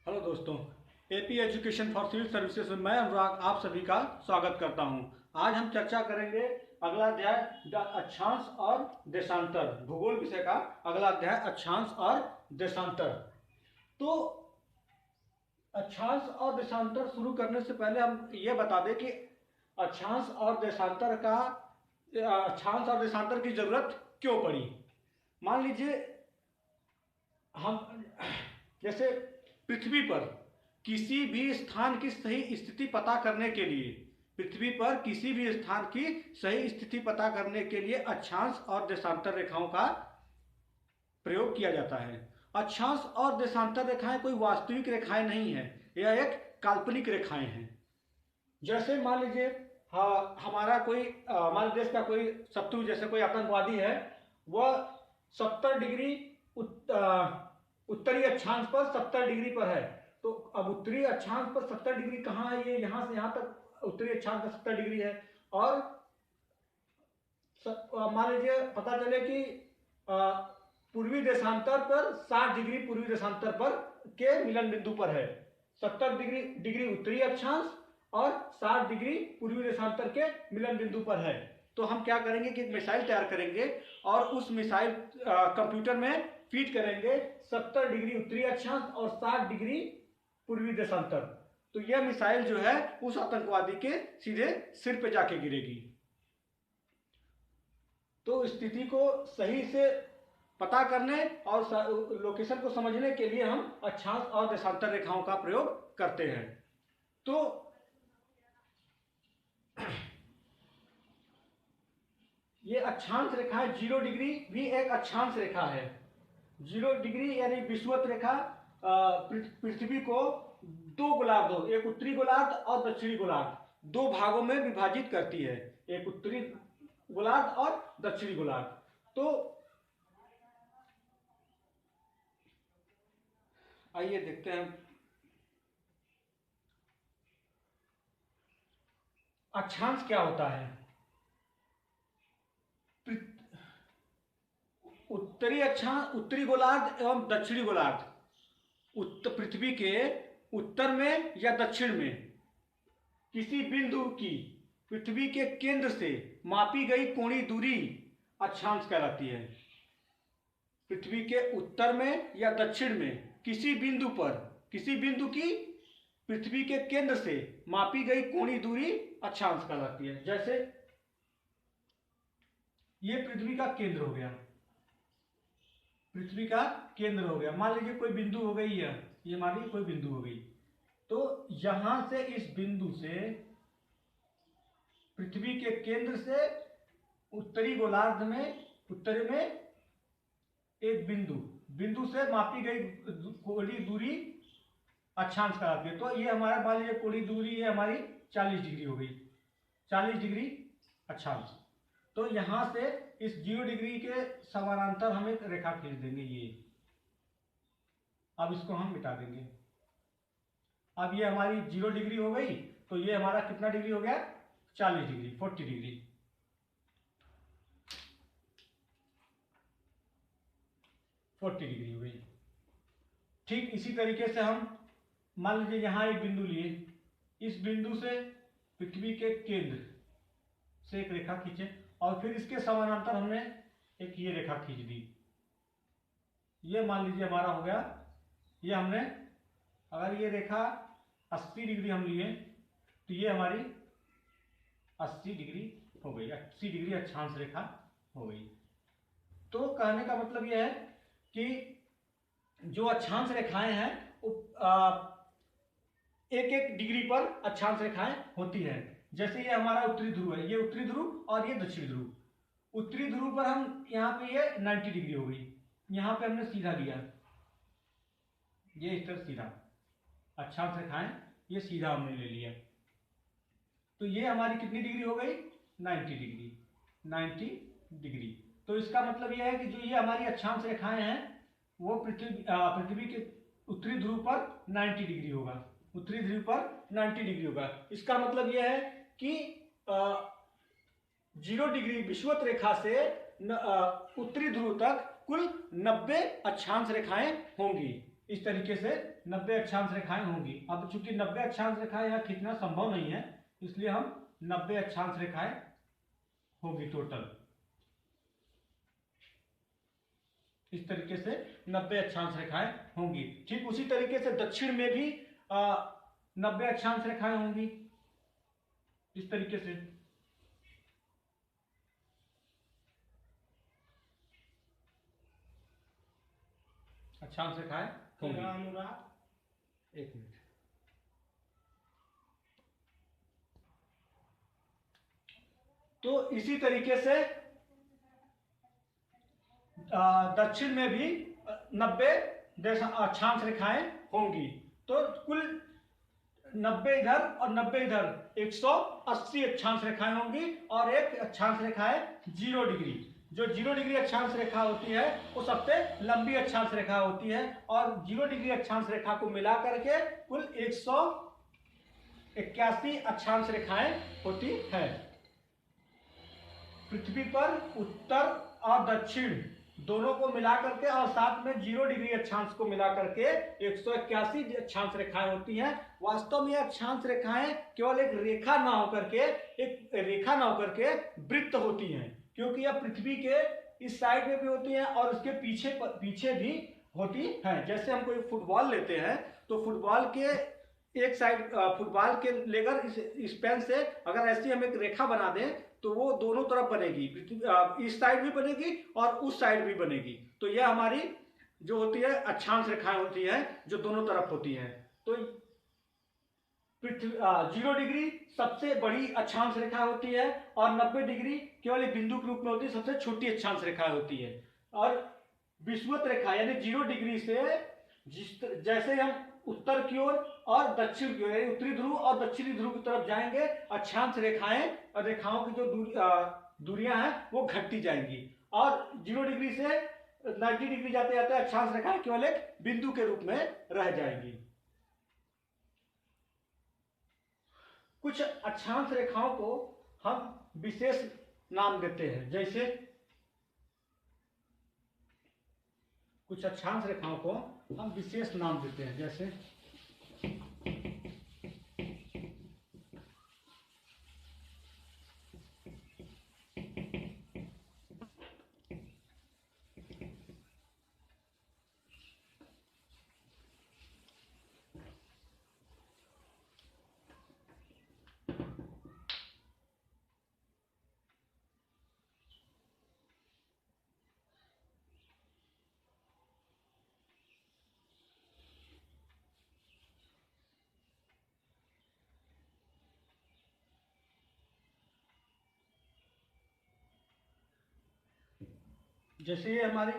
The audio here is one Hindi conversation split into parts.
हेलो दोस्तों, AP education for civil services में मैं अनुराग आप सभी का स्वागत करता हूं। आज हम चर्चा करेंगे अगला अध्याय अक्षांश और देशांतर, भूगोल विषय का अगला अध्याय अक्षांश और देशांतर। तो अक्षांश और देशांतर शुरू करने से पहले हम ये बता दें कि अक्षांश और देशांतर की जरूरत क्यों पड़ी। मान लीजिए हम जैसे पृथ्वी पर किसी भी स्थान की सही स्थिति पता करने के लिए अक्षांश और देशांतर रेखाओं का प्रयोग किया जाता है। अक्षांश और देशांतर रेखाएं कोई वास्तविक रेखाएं नहीं है, यह एक काल्पनिक रेखाएं हैं। जैसे मान लीजिए हमारा कोई मान देश का कोई शत्रु, जैसे कोई आतंकवादी है, वह 70 डिग्री उत्तरी अक्षांश पर 70 डिग्री पर है। तो अब उत्तरी अक्षांश पर 70 डिग्री कहाँ है? ये यहां से यहां तक उत्तरी अक्षांश पर 70 डिग्री है। और मान लीजिए पता चले कि पूर्वी देशांतर पर 60 डिग्री पूर्वी देशांतर पर के मिलन बिंदु पर है। 70 डिग्री उत्तरी अक्षांश और 60 डिग्री पूर्वी देशांतर के मिलन बिंदु पर है। तो हम क्या करेंगे कि एक मिसाइल तैयार करेंगे और उस मिसाइल कंप्यूटर में फीड करेंगे 70 डिग्री उत्तरी अक्षांश और 60 डिग्री पूर्वी देशांतर। तो यह मिसाइल जो है उस आतंकवादी के सीधे सिर पे जाके गिरेगी। तो स्थिति को सही से पता करने और लोकेशन को समझने के लिए हम अक्षांश और देशांतर रेखाओं का प्रयोग करते हैं। तो ये अक्षांश रेखा है। 0 डिग्री भी एक अक्षांश रेखा है। 0 डिग्री यानी विषुवत रेखा पृथ्वी को दो गोलार्धों, एक उत्तरी गोलार्ध और दक्षिणी गोलार्ध, दो भागों में विभाजित करती है, एक उत्तरी गोलार्ध और दक्षिणी गोलार्ध। तो आइए देखते हैं अक्षांश क्या होता है। उत्तरी अक्षांश, उत्तरी गोलार्ध एवं दक्षिणी गोलार्ध पृथ्वी के उत्तर में या दक्षिण में किसी बिंदु की पृथ्वी के केंद्र से मापी गई कोणीय दूरी अक्षांश कहलाती है। पृथ्वी के उत्तर में या दक्षिण में किसी बिंदु की पृथ्वी के केंद्र से मापी गई कोणीय दूरी अक्षांश कहलाती है। जैसे ये पृथ्वी का केंद्र हो गया, मान लीजिए कोई बिंदु हो गई है, ये मान लीजिए कोई बिंदु हो गई। तो यहां से इस बिंदु से पृथ्वी के केंद्र से उत्तरी गोलार्ध में उत्तर में एक बिंदु से मापी गई कोणीय दूरी अक्षांश कहलाती है। तो ये हमारा मान लीजिए कोणीय दूरी है हमारी 40 डिग्री हो गई, 40 डिग्री अक्षांश। तो यहां से इस 0 डिग्री के समानांतर हम एक रेखा खींच देंगे ये। अब इसको हम मिटा देंगे। अब ये हमारी 0 डिग्री हो गई, तो ये हमारा कितना डिग्री हो गया? 40 डिग्री, 40 डिग्री। 40 डिग्री हो गई। ठीक इसी तरीके से हम मान लीजिए यहां एक बिंदु लिए, इस बिंदु से पृथ्वी के केंद्र से एक रेखा खींचे और फिर इसके समानांतर हमने एक ये रेखा खींच दी। ये मान लीजिए हमारा हो गया। ये हमने अगर ये रेखा 80 डिग्री हम लिए तो ये हमारी 80 डिग्री हो गई, 80 डिग्री अक्षांश रेखा हो गई। तो कहने का मतलब यह है कि जो अक्षांश रेखाएं हैं एक एक डिग्री पर अक्षांश रेखाएं होती हैं। जैसे ये हमारा उत्तरी ध्रुव है, ये उत्तरी ध्रुव और ये दक्षिणी ध्रुव। उत्तरी ध्रुव पर हम यहाँ पे ये 90 डिग्री हो गई, यहाँ पे हमने सीधा लिया, ये इस तरह सीधा अक्षांश रेखाएं ये सीधा हमने ले लिया। तो ये हमारी कितनी डिग्री हो गई? 90 डिग्री, 90 डिग्री। तो इसका मतलब यह है कि जो ये हमारी अक्षांश रेखाएं हैं वो पृथ्वी के उत्तरी ध्रुव पर 90 डिग्री होगा, उत्तरी ध्रुव पर 90 डिग्री होगा। इसका मतलब यह है कि 0 डिग्री विषुवत रेखा से उत्तरी ध्रुव तक कुल 90 अक्षांश रेखाएं होंगी। इस तरीके से 90 अक्षांश रेखाएं होंगी। अब चूंकि 90 अक्षांश रेखाएं यहाँ खींचना संभव नहीं है, इसलिए हम 90 अक्षांश रेखाएं होगी टोटल। इस तरीके से 90 अक्षांश रेखाएं होंगी। ठीक उसी तरीके से दक्षिण में भी 90 अक्षांश रेखाएं होंगी इस तरीके से। अक्षांश रेखाएं होंगी। अनुराग एक मिनट। तो इसी तरीके से दक्षिण में भी 90 अक्षांश रेखाएं होंगी। तो कुल 90 इधर और 90 इधर 180 अक्षांश रेखाएं होंगी। और एक अक्षांश रेखा है 0 डिग्री। जो 0 डिग्री अक्षांश रेखा होती है वो सबसे लंबी अक्षांश रेखा होती है। और 0 डिग्री अक्षांश रेखा को मिला करके कुल 181 अक्षांश रेखाएं होती है। पृथ्वी पर उत्तर और दक्षिण दोनों को मिला करके और साथ में 0 डिग्री अक्षांश को मिला करके 181 अक्षांश रेखाएं होती हैं। वास्तव में अक्षांश रेखाएं केवल एक रेखा ना होकर के वृत्त होती हैं, क्योंकि यह पृथ्वी के इस साइड में भी होती हैं और उसके पीछे भी होती हैं। जैसे हम कोई फुटबॉल लेते हैं तो फुटबॉल के एक साइड फुटबॉल के लेकर इस पेन से अगर ऐसी हम एक रेखा बना दें तो वो दोनों तरफ बनेगी, इस साइड भी बनेगी और उस साइड भी बनेगी। तो यह हमारी जो होती है अक्षांश रेखाएं होती हैं जो दोनों तरफ होती हैं। तो 0 डिग्री सबसे बड़ी अक्षांश रेखा होती है और 90 डिग्री केवल एक बिंदु के रूप में होती है, सबसे छोटी अक्षांश रेखा होती है। और विषुवत रेखा यानी 0 डिग्री से जैसे हम उत्तर की ओर और दक्षिण की ओर यानी उत्तरी ध्रुव और दक्षिणी ध्रुव की तरफ जाएंगे, अक्षांश रेखाएं और रेखाओं की जो दूरियां हैं वो घटती जाएंगी। और 0 डिग्री से 90 डिग्री जाते जाते अक्षांश रेखाएं केवल एक बिंदु के रूप में रह जाएंगी। कुछ अक्षांश रेखाओं को हम विशेष नाम देते हैं, जैसे कुछ अक्षांश रेखाओं को हम विशेष नाम देते हैं, जैसे ये हमारी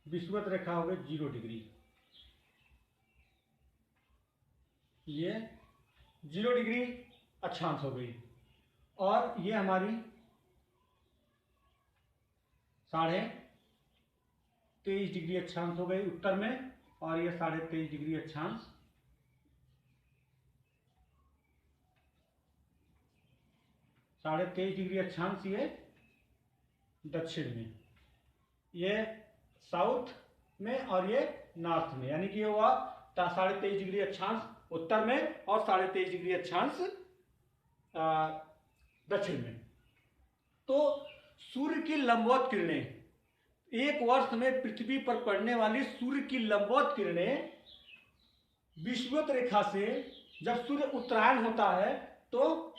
विषुवत रेखा हो गई 0 डिग्री। ये 0 डिग्री अक्षांश हो गई। और ये हमारी 23.5 डिग्री अक्षांश हो गई उत्तर में। और ये 23.5 डिग्री अक्षांश 23.5 डिग्री अक्षांश ये दक्षिण में, ये साउथ में और ये नॉर्थ में, यानी कि ये हुआ 23.5 डिग्री अक्षांश उत्तर में और 23.5 डिग्री अक्षांश दक्षिण में। तो सूर्य की लंबवत किरणें, एक वर्ष में पृथ्वी पर पड़ने वाली सूर्य की लंबवत किरणें विषुवत रेखा से जब सूर्य उत्तरायण होता है तो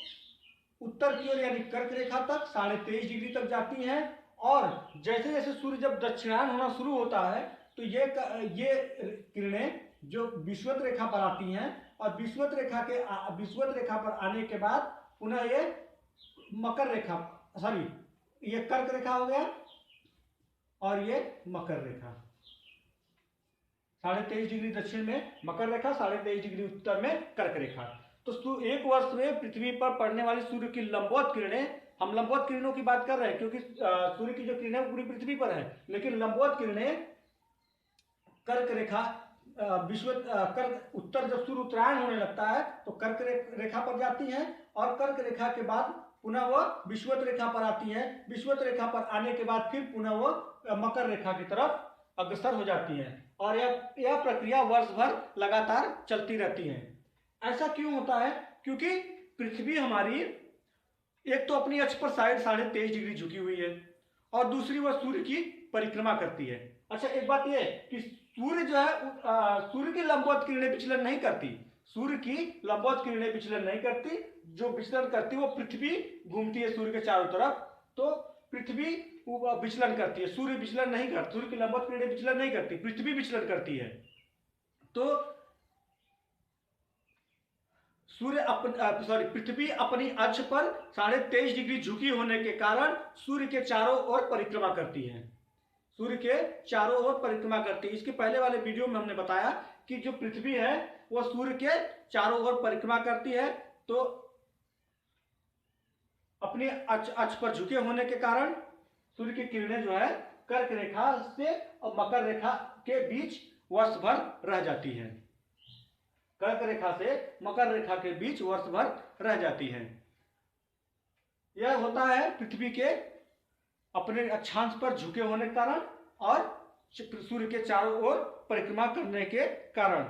उत्तर की ओर यानी कर्क रेखा तक 23.5 डिग्री तक जाती हैं। और जैसे जैसे सूर्य जब दक्षिणायन होना शुरू होता है तो ये किरणें जो विषुवत रेखा पर आती हैं और विषुवत रेखा पर आने के बाद पुनः ये ये कर्क रेखा हो गया और ये मकर रेखा, 23.5 डिग्री दक्षिण में मकर रेखा, 23.5 डिग्री उत्तर में कर्क रेखा। तो एक वर्ष में पृथ्वी पर पड़ने वाली सूर्य की लंबवत किरणें, हम लंबवत किरणों की बात कर रहे हैं क्योंकि सूर्य की जो किरणें पूरी पृथ्वी पर है, लेकिन लंबवत किरणें कर्क रेखा कर्क उत्तर जब सूर्य उत्तरायण होने लगता है तो कर्क रेखा पर जाती हैं और कर्क रेखा के बाद पुनः वह विषुवत रेखा पर आती हैं। विषुवत रेखा पर आने के बाद फिर पुनः वह मकर रेखा की तरफ अग्रसर हो जाती हैं और यह प्रक्रिया वर्ष भर लगातार चलती रहती है। ऐसा क्यों होता है? क्योंकि पृथ्वी हमारी एक तो अपनी अक्ष पर साढ़े 23.5 डिग्री झुकी हुई है और दूसरी वह सूर्य की परिक्रमा करती है। अच्छा, एक बात यह कि सूर्य जो है सूर्य की लंबवत किरणें विचलन नहीं करती। सूर्य की लंबवत किरणें विचलन नहीं करती, जो विचलन करती है वो पृथ्वी घूमती है सूर्य के चारों तरफ, तो पृथ्वी विचलन करती है, सूर्य विचलन नहीं करती। सूर्य की लंबवत किरणें विचलन नहीं करती, पृथ्वी विचलन करती है। तो पृथ्वी अपनी अक्ष पर 23.5 डिग्री झुकी होने के कारण सूर्य के चारों ओर परिक्रमा करती है। सूर्य के चारों ओर परिक्रमा करती है। इसके पहले वाले वीडियो में हमने बताया कि जो पृथ्वी है वह सूर्य के चारों ओर परिक्रमा करती है, तो अपनी अक्ष पर झुके होने के कारण सूर्य की किरणें जो है कर्क रेखा से और मकर रेखा के बीच वर्ष भर रह जाती है। कर्क रेखा से मकर रेखा के बीच वर्ष भर रह जाती है। यह होता है पृथ्वी के अपने अक्षांश पर झुके होने के कारण और सूर्य के चारों ओर परिक्रमा करने के कारण।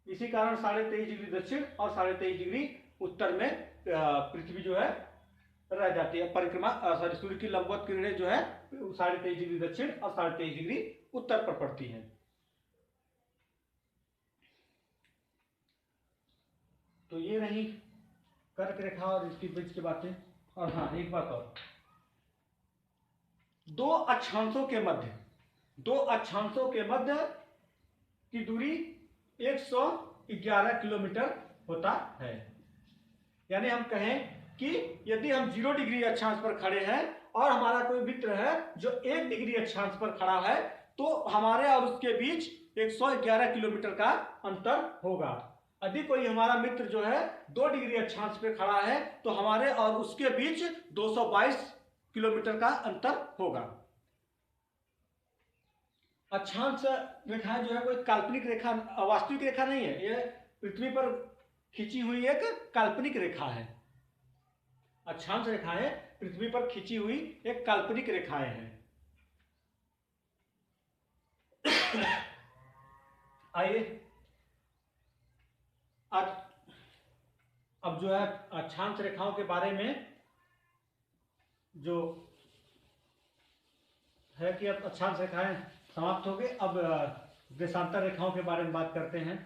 इसी कारण 23.5 डिग्री दक्षिण और 23.5 डिग्री उत्तर में पृथ्वी जो है रह जाती है। परिक्रमा सूर्य की लंबवत किरणें जो है 23.5 डिग्री दक्षिण और 23.5 डिग्री उत्तर पर पड़ती हैं। तो ये रही कर्क रेखा और इसकी बीच की बातें। और हाँ, एक बात और, दो अक्षांशों के मध्य की दूरी 111 किलोमीटर होता है। यानी हम कहें कि यदि हम 0 डिग्री अक्षांश पर खड़े हैं और हमारा कोई मित्र है जो 1 डिग्री अक्षांश पर खड़ा है, तो हमारे और उसके बीच 111 किलोमीटर का अंतर होगा। यदि कोई हमारा मित्र जो है 2 डिग्री अक्षांश पे खड़ा है, तो हमारे और उसके बीच 222 किलोमीटर का अंतर होगा। अक्षांश रेखाएं जो है कोई काल्पनिक रेखा, वास्तविक रेखा नहीं है, यह पृथ्वी पर खींची हुई एक काल्पनिक रेखा है। अक्षांश रेखाएं पृथ्वी पर खींची हुई एक काल्पनिक रेखाएं हैं। आइए अब जो है अक्षांश रेखाओं के बारे में जो है कि अब अक्षांश रेखाएं समाप्त हो गई। अब देशांतर रेखाओं के बारे में बात करते हैं।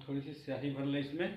थोड़ी सी स्याही भर ले इसमें।